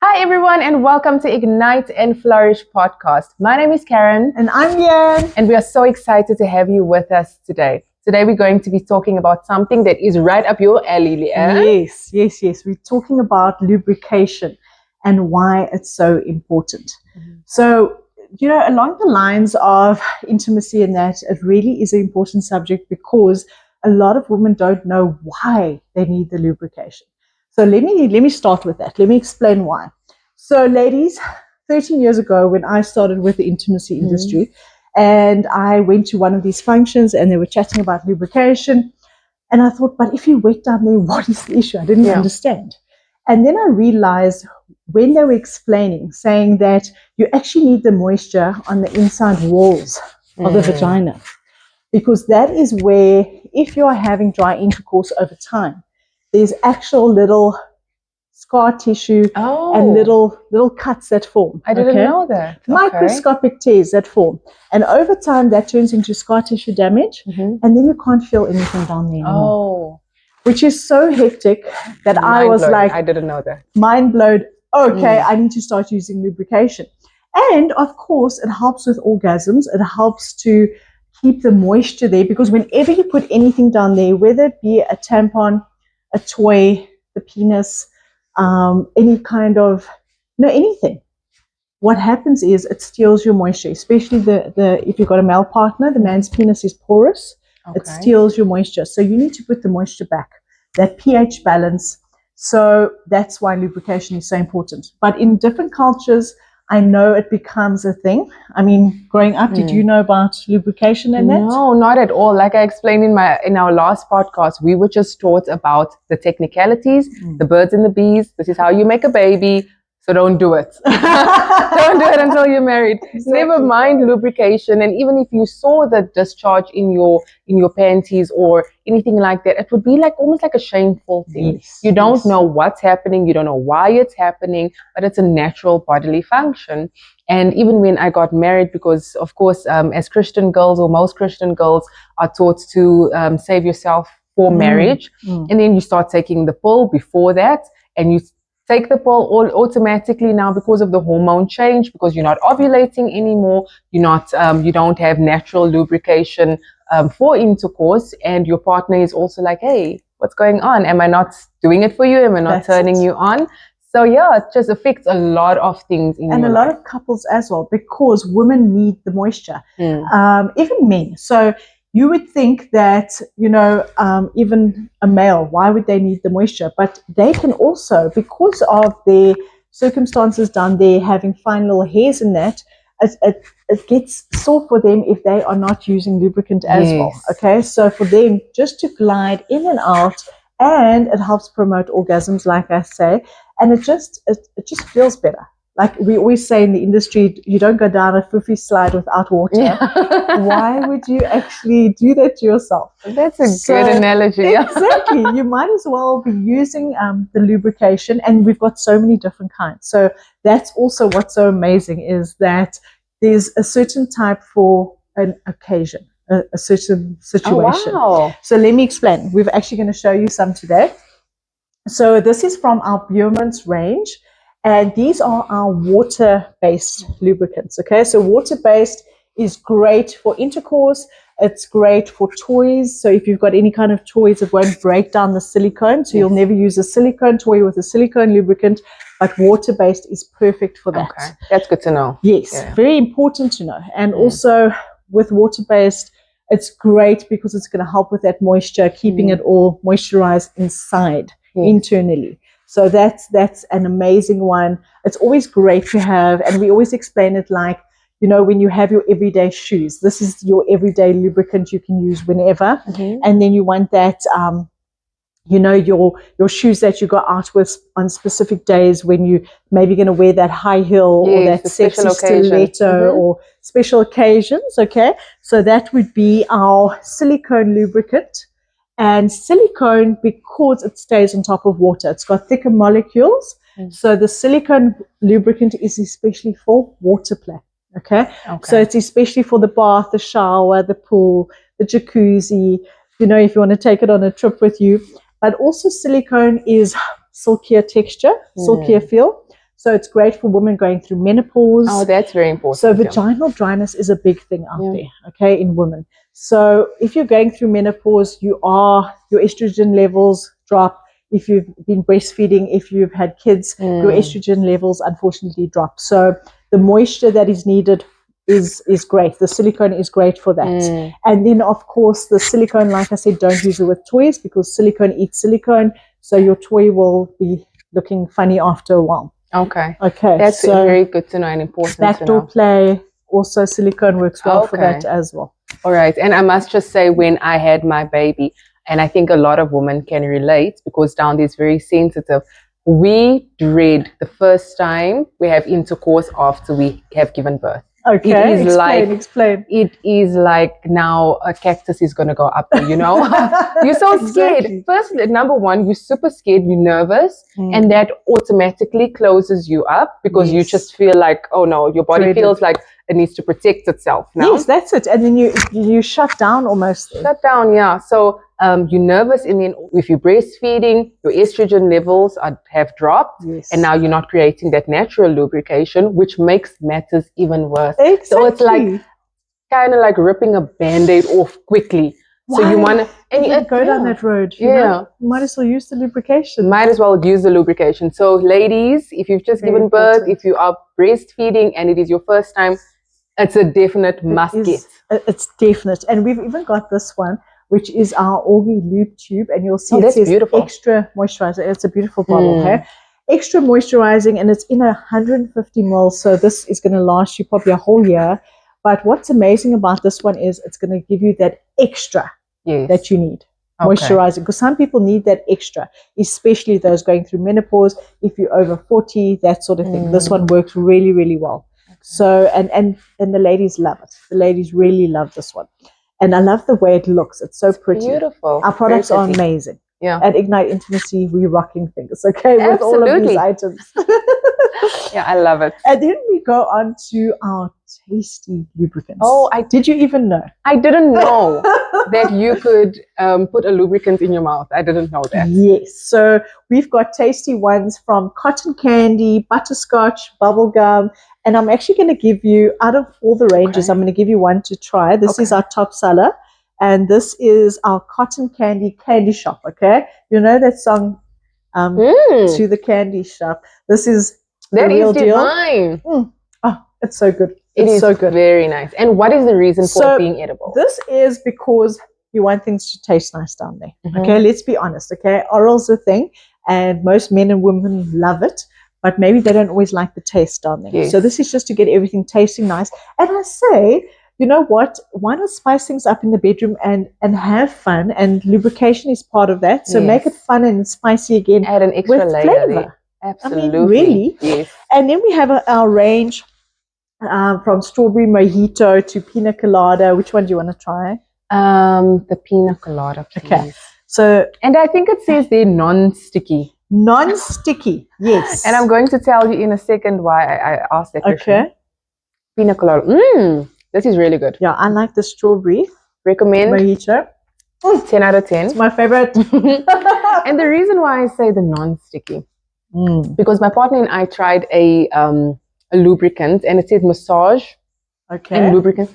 Hi, everyone, and welcome to Ignite and Flourish podcast. My name is Karen. And I'm Yan. And we are so excited to have you with us today. Today, we're going to be talking about something that is right up your alley, Leanne. Yes. We're talking about lubrication and why it's so important. So, along the lines of intimacy and that, it really is an important subject because a lot of women don't know why they need the lubrication. So let me start with that. Let me explain why. So ladies, 13 years ago when I started with the intimacy industry and I went to one of these functions and they were chatting about lubrication and I thought, but if you wet down there, what is the issue? I didn't understand. And then I realized when they were explaining, saying that you actually need the moisture on the inside walls of the vagina because that is where, if you are having dry intercourse over time, there's actual little scar tissue and little cuts that form. I didn't know that. Microscopic tears that form. And over time, that turns into scar tissue damage, and then you can't feel anything down there anymore. Which is so hectic that I was like, I didn't know that. Mind blown. Okay, I need to start using lubrication. And of course, it helps with orgasms. It helps to keep the moisture there because whenever you put anything down there, whether it be a tampon, a toy, the penis, any kind of, anything. What happens is it steals your moisture, especially if you've got a male partner, the man's penis is porous. It steals your moisture. So you need to put the moisture back, that pH balance. So that's why lubrication is so important. But in different cultures, I know it becomes a thing. I mean, growing up, did you know about lubrication and that? No, not at all. Like I explained in our last podcast, we were just taught about the technicalities, the birds and the bees. This is how you make a baby. So don't do it. Don't do it until you're married. Exactly. Never mind lubrication. And even if you saw the discharge in your panties or anything like that, it would be almost like a shameful thing. Yes, you don't know what's happening. You don't know why it's happening, but it's a natural bodily function. And even when I got married, because of course, as Christian girls or most Christian girls are taught to save yourself for marriage. And then you start taking the pill before that and you take the pill all automatically now because of the hormone change, because you're not ovulating anymore, you don't have natural lubrication for intercourse, and your partner is also like, hey, what's going on? Am I not doing it for you? Am I not turning you on? So yeah, it just affects a lot of things in and a lot of couples as well, because women need the moisture, even men. So you would think that, even a male, why would they need the moisture? But they can also, because of their circumstances down there, having fine little hairs in that, it gets sore for them if they are not using lubricant as well. Okay, so for them just to glide in and out, and it helps promote orgasms, like I say, and it just feels better. Like we always say in the industry, you don't go down a foofy slide without water. Why would you actually do that to yourself? That's a good analogy. Exactly. You might as well be using the lubrication, and we've got so many different kinds. So that's also what's so amazing, is that there's a certain type for an occasion, a certain situation. Oh, wow. So let me explain. We're actually going to show you some today. So this is from our Biermann's range. And these are our water-based lubricants, okay? So water-based is great for intercourse. It's great for toys. So if you've got any kind of toys, it won't break down the silicone. So you'll never use a silicone toy with a silicone lubricant. But water-based is perfect for that. Okay, that's good to know. Yes, very important to know. And also with water-based, it's great because it's going to help with that moisture, keeping it all moisturized inside, internally. So that's an amazing one. It's always great to have, and we always explain it like, when you have your everyday shoes, this is your everyday lubricant you can use whenever. And then you want that, your shoes that you go out with on specific days when you maybe going to wear that high heel or that sexy stiletto or special occasions. Okay, so that would be our silicone lubricant. And silicone, because it stays on top of water, it's got thicker molecules. So the silicone lubricant is especially for water play. Okay. So it's especially for the bath, the shower, the pool, the jacuzzi, if you want to take it on a trip with you. But also silicone is silkier texture, silkier feel. So it's great for women going through menopause. Oh, that's very important. So vaginal dryness is a big thing out there, okay, in women. So if you're going through menopause, your estrogen levels drop. If you've been breastfeeding, if you've had kids, your estrogen levels unfortunately drop. So the moisture that is needed is great. The silicone is great for that. And then, of course, the silicone, like I said, don't use it with toys because silicone eats silicone. So your toy will be looking funny after a while. Okay. That's very good to know and important to know. Backdoor play, also silicone works well for that as well. All right. And I must just say, when I had my baby, and I think a lot of women can relate because down there is very sensitive, we dread the first time we have intercourse after we have given birth. Okay, explain. It is like now a cactus is going to go up there, you know. You're so scared. Exactly. First, number one, you're super scared, you're nervous, and that automatically closes you up because you just feel like, oh no, your body feels like it needs to protect itself now. Yes, that's it. And then you shut down almost. Shut down, yeah. So you're nervous, and then if you're breastfeeding, your estrogen levels have dropped, and now you're not creating that natural lubrication, which makes matters even worse. Exactly. So it's like kind of like ripping a Band-Aid off quickly. So you want to, and you go down that road. You know? You might as well use the lubrication. Might as well use the lubrication. So ladies, if you've just given birth, if you are breastfeeding and it is your first time, it's a definite must get. It's definite. And we've even got this one, which is our Orgi Lube tube. And you'll see it says beautiful. Extra moisturizer. It's a beautiful bottle. Okay? Extra moisturizing, and it's in 150 ml. So this is going to last you probably a whole year. But what's amazing about this one is it's going to give you that extra that you need. Moisturizing, because some people need that extra, especially those going through menopause, if you're over 40, that sort of thing. This one works really, really well. So, and the ladies love it. The ladies really love this one. And I love the way it looks. It's so pretty. Beautiful. Our products are amazing. Yeah. At Ignite Intimacy, we're rocking things, okay, with all of these items. Yeah, I love it. And then we go on to our tasty lubricants. Oh, did you even know? I didn't know that you could put a lubricant in your mouth. I didn't know that. Yes. So we've got tasty ones from cotton candy, butterscotch, bubblegum. And I'm actually going to give you, out of all the ranges, I'm going to give you one to try. This is our top seller. And this is our cotton candy shop, okay? You know that song, To the Candy Shop. This is the real deal. Oh, it's so good. It's so good. Very nice. And what is the reason for it being edible? This is because you want things to taste nice down there. Okay, let's be honest. Okay, oral's a thing, and most men and women love it, but maybe they don't always like the taste down there. So this is just to get everything tasting nice. And I say, you know what? Why not spice things up in the bedroom and have fun? And lubrication is part of that. So make it fun and spicy again. Add an extra with layer. Flavor. Absolutely. I mean, really. Yes. And then we have our range from strawberry mojito to pina colada. Which one do you want to try? The pina colada, please. Okay. So, and I think it says they're non-sticky. Non-sticky, yes. And I'm going to tell you in a second why I asked that question. Okay. Pina colada. This is really good. Yeah, I like the strawberry. Recommend. Mojito. 10 out of 10. It's my favorite. And the reason why I say the non-sticky, because my partner and I tried a lubricant, and it said massage and lubricant.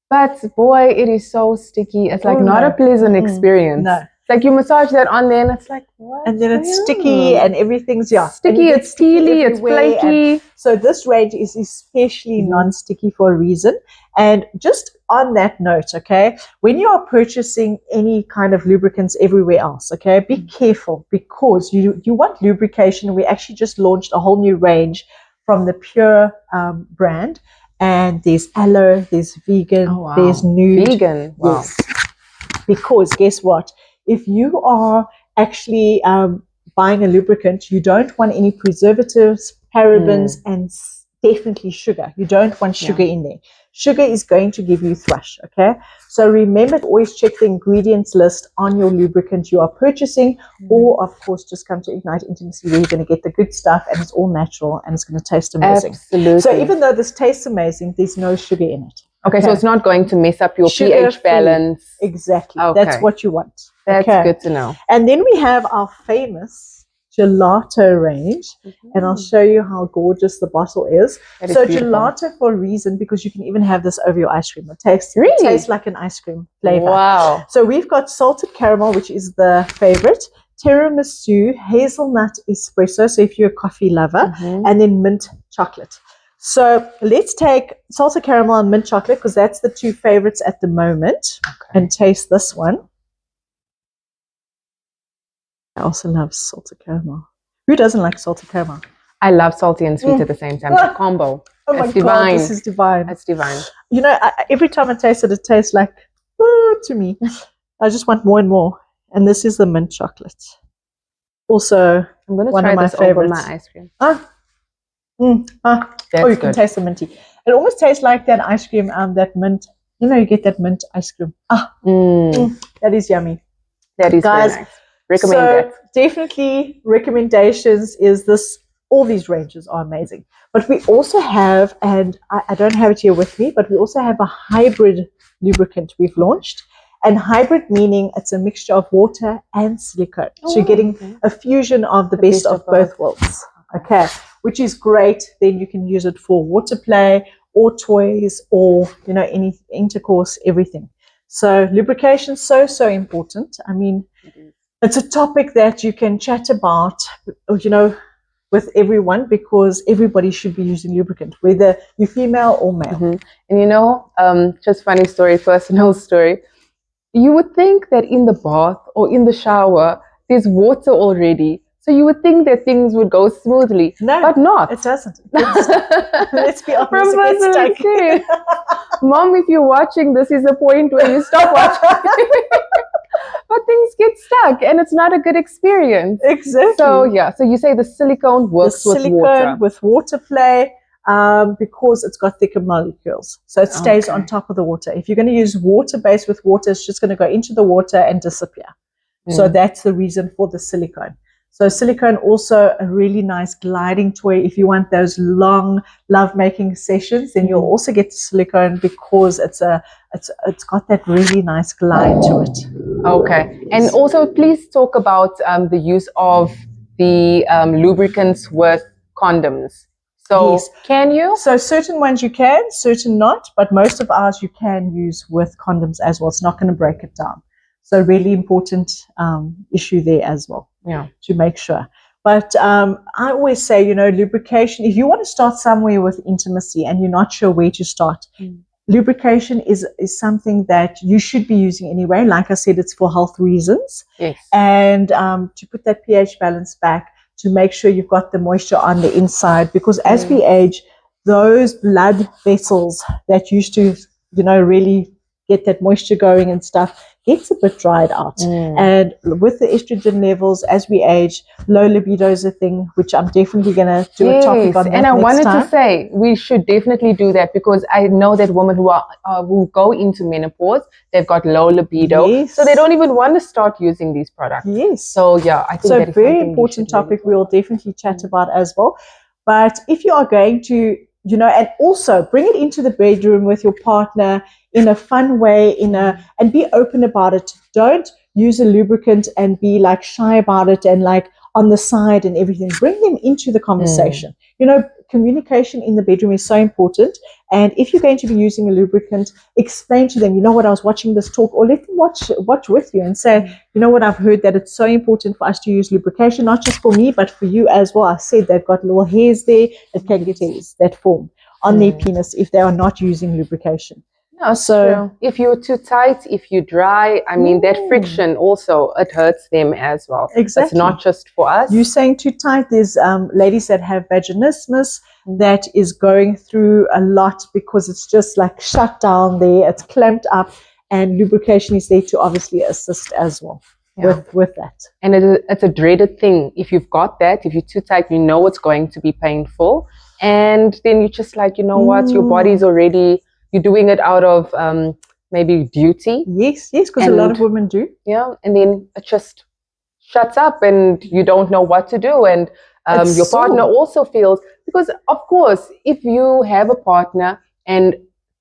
But boy, it is so sticky. It's like not a pleasant experience. No. It's like you massage that on there and it's like, what? And then it's sticky and everything's, sticky, it's peely, it's flaky. So this range is especially non-sticky for a reason. And just on that note, okay, when you are purchasing any kind of lubricants everywhere else, okay, be careful because you want lubrication. We actually just launched a whole new range from the Pure brand. And there's aloe, there's vegan, there's nude. Vegan, wow. Yes. Because guess what? If you are actually buying a lubricant, you don't want any preservatives, parabens, and definitely sugar. You don't want sugar in there. Sugar is going to give you thrush, okay? So remember to always check the ingredients list on your lubricant you are purchasing, or of course just come to Ignite Intimacy where you're going to get the good stuff and it's all natural and it's going to taste amazing. Absolutely. So even though this tastes amazing, there's no sugar in it. Okay, so it's not going to mess up your pH balance. Exactly. Okay. That's what you want. That's good to know. And then we have our famous gelato range, and I'll show you how gorgeous the bottle is. So beautiful. Gelato for a reason, because you can even have this over your ice cream. It tastes like an ice cream flavor. Wow. So we've got salted caramel, which is the favorite, tiramisu, hazelnut espresso, so if you're a coffee lover, and then mint chocolate. So let's take salted caramel and mint chocolate, because that's the two favorites at the moment, and taste this one. I also love salted caramel. Who doesn't like salted caramel? I love salty and sweet at the same time. The combo. Oh my God, this is divine. It's divine. You know, every time I taste it, it tastes like, to me. I just want more and more. And this is the mint chocolate. Also, I'm going to one try of my this favorites. over my ice cream. You can taste the minty. It almost tastes like that ice cream, that mint. You know, you get that mint ice cream. That is yummy. That is very nice. Recommend that. Definitely recommendations is this. All these ranges are amazing. But we also have, and I don't have it here with me, but we also have a hybrid lubricant we've launched. And hybrid meaning it's a mixture of water and silicone. So you're getting a fusion of the best of both worlds. Okay, which is great. Then you can use it for water play or toys or, you know, any intercourse, everything. So lubrication is so important. I mean, it's a topic that you can chat about, you know, with everyone, because everybody should be using lubricant, whether you're female or male. And you know, just funny story, personal story. You would think that in the bath or in the shower, there's water already. So you would think that things would go smoothly. No, but not. It doesn't. Let's be honest. It gets stuck. Mom, if you're watching, this is the point where you stop watching. But things get stuck and it's not a good experience. Exactly. So yeah, so you say the silicone works with water. With water play, because it's got thicker molecules. So it stays on top of the water. If you're going to use water-based with water, it's just going to go into the water and disappear. So that's the reason for the silicone. So silicone also a really nice gliding toy. If you want those long lovemaking sessions, then you'll also get the silicone, because it's got that really nice glide to it. Okay. And also please talk about the use of the lubricants with condoms. So can you? So certain ones you can, certain not, but most of ours you can use with condoms as well. It's not going to break it down. So really important issue there as well. Yeah. To make sure. But I always say, you know, lubrication, if you want to start somewhere with intimacy and you're not sure where to start, lubrication is something that you should be using anyway. Like I said, it's for health reasons. Yes. And to put that pH balance back, to make sure you've got the moisture on the inside, because as we age, those blood vessels that used to, you know, really get that moisture going and stuff, gets a bit dried out. And with the estrogen levels, as we age, low libido is a thing, which I'm definitely going to do a topic on that. And I wanted to say, we should definitely do that, because I know that women who go into menopause, they've got low libido. So they don't even want to start using these products. So yeah, I think that is very important topic we'll definitely chat about as well. But if you are going to, you know, and also bring it into the bedroom with your partner in a fun way, and be open about it. Don't use a lubricant and be like shy about it and like on the side and everything. Bring them into the conversation. You know, communication in the bedroom is so important. And if you're going to be using a lubricant, explain to them, you know what, I was watching this talk, or let them watch with you and say, you know what, I've heard that it's so important for us to use lubrication, not just for me, but for you as well. I said they've got little hairs there that can get hairs that form on their penis if they are not using lubrication. No, so if you're too tight, if you're dry, I mean, that friction also, it hurts them as well. Exactly. It's not just for us. You're saying too tight. There's ladies that have vaginismus that is going through a lot because it's just like shut down there. It's clamped up, and lubrication is there to obviously assist as well with that. And it's a dreaded thing. If you've got that, if you're too tight, you know it's going to be painful. And then you're just like, you know what, your body's already... You're doing it out of maybe duty. Yes, because a lot of women do. Yeah, and then it just shuts up and you don't know what to do. And your partner also feels, because of course, if you have a partner and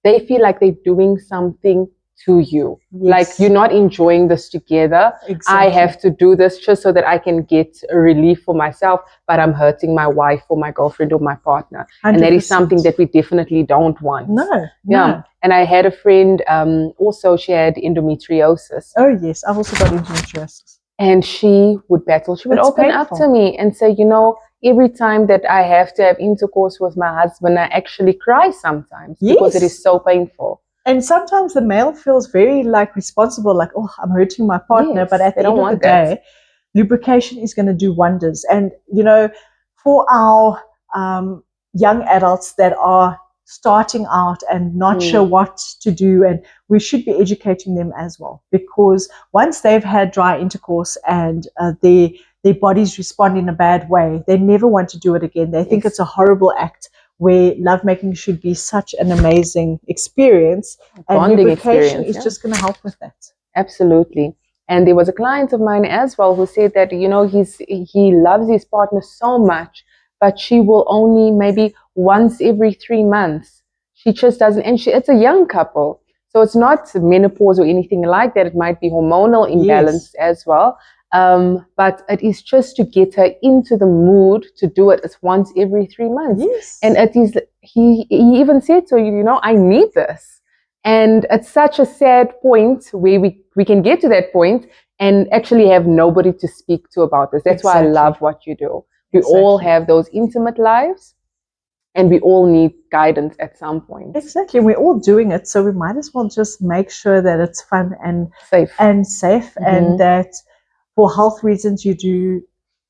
they feel like they're doing something to you. Yes. Like, you're not enjoying this together. Exactly. I have to do this just so that I can get a relief for myself, but I'm hurting my wife or my girlfriend or my partner. 100%. And that is something that we definitely don't want. No. Yeah. And I had a friend, also she had endometriosis. Oh yes, I've also got endometriosis. And she would battle. She would It's open painful. up to me and say, every time that I have to have intercourse with my husband, I actually cry sometimes because it is so painful. And sometimes the male feels very responsible, like, oh, I'm hurting my partner. Yes, but at the end of the day, lubrication is going to do wonders. And, for our young adults that are starting out and not sure what to do, and we should be educating them as well, because once they've had dry intercourse and their bodies respond in a bad way, they never want to do it again. They think it's a horrible act, where lovemaking should be such an amazing experience, and lubrication is just going to help with that. Absolutely. And there was a client of mine as well who said that, he loves his partner so much, but she will only maybe once every 3 months. She just doesn't, and it's a young couple. So it's not menopause or anything like that. It might be hormonal imbalance as well. But it is just to get her into the mood to do it. It's once every 3 months. Yes. And it is, he even said to her, I need this. And it's such a sad point where we can get to that point and actually have nobody to speak to about this. That's why I love what you do. We all have those intimate lives, and we all need guidance at some point. Exactly. We're all doing it, so we might as well just make sure that it's fun and safe, and that for health reasons you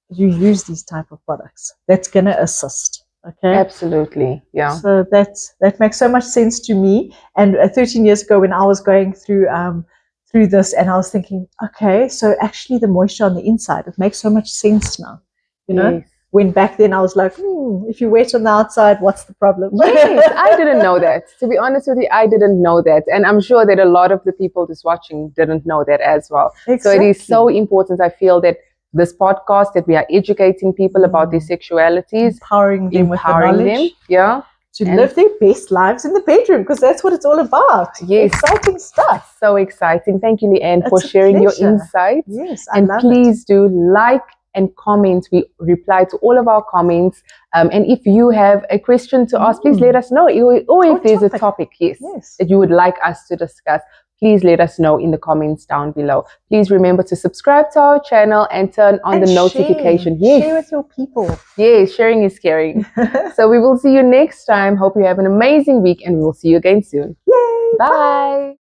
use these type of products. That's going to assist. Okay. Absolutely. Yeah. So that makes so much sense to me. And 13 years ago, when I was going through this, and I was thinking, okay, so actually the moisture on the inside, it makes so much sense now. When back then I was like, if you wet on the outside, what's the problem? Yes, I didn't know that. To be honest with you, I didn't know that. And I'm sure that a lot of the people just watching didn't know that as well. Exactly. So it is so important, I feel, that this podcast, that we are educating people about their sexualities. Empowering them with the knowledge. To live their best lives in the bedroom, because that's what it's all about. Yes. Exciting stuff. So exciting. Thank you, Leanne, for sharing your insights. Yes, I love it. And please do like and comment. We reply to all of our comments. And if you have a question to ask, please let us know. Or if there's a topic, that you would like us to discuss, please let us know in the comments down below. Please remember to subscribe to our channel and turn on the notification. Yes. Share with your people. Yes, sharing is caring. So we will see you next time. Hope you have an amazing week, and we will see you again soon. Yay, bye.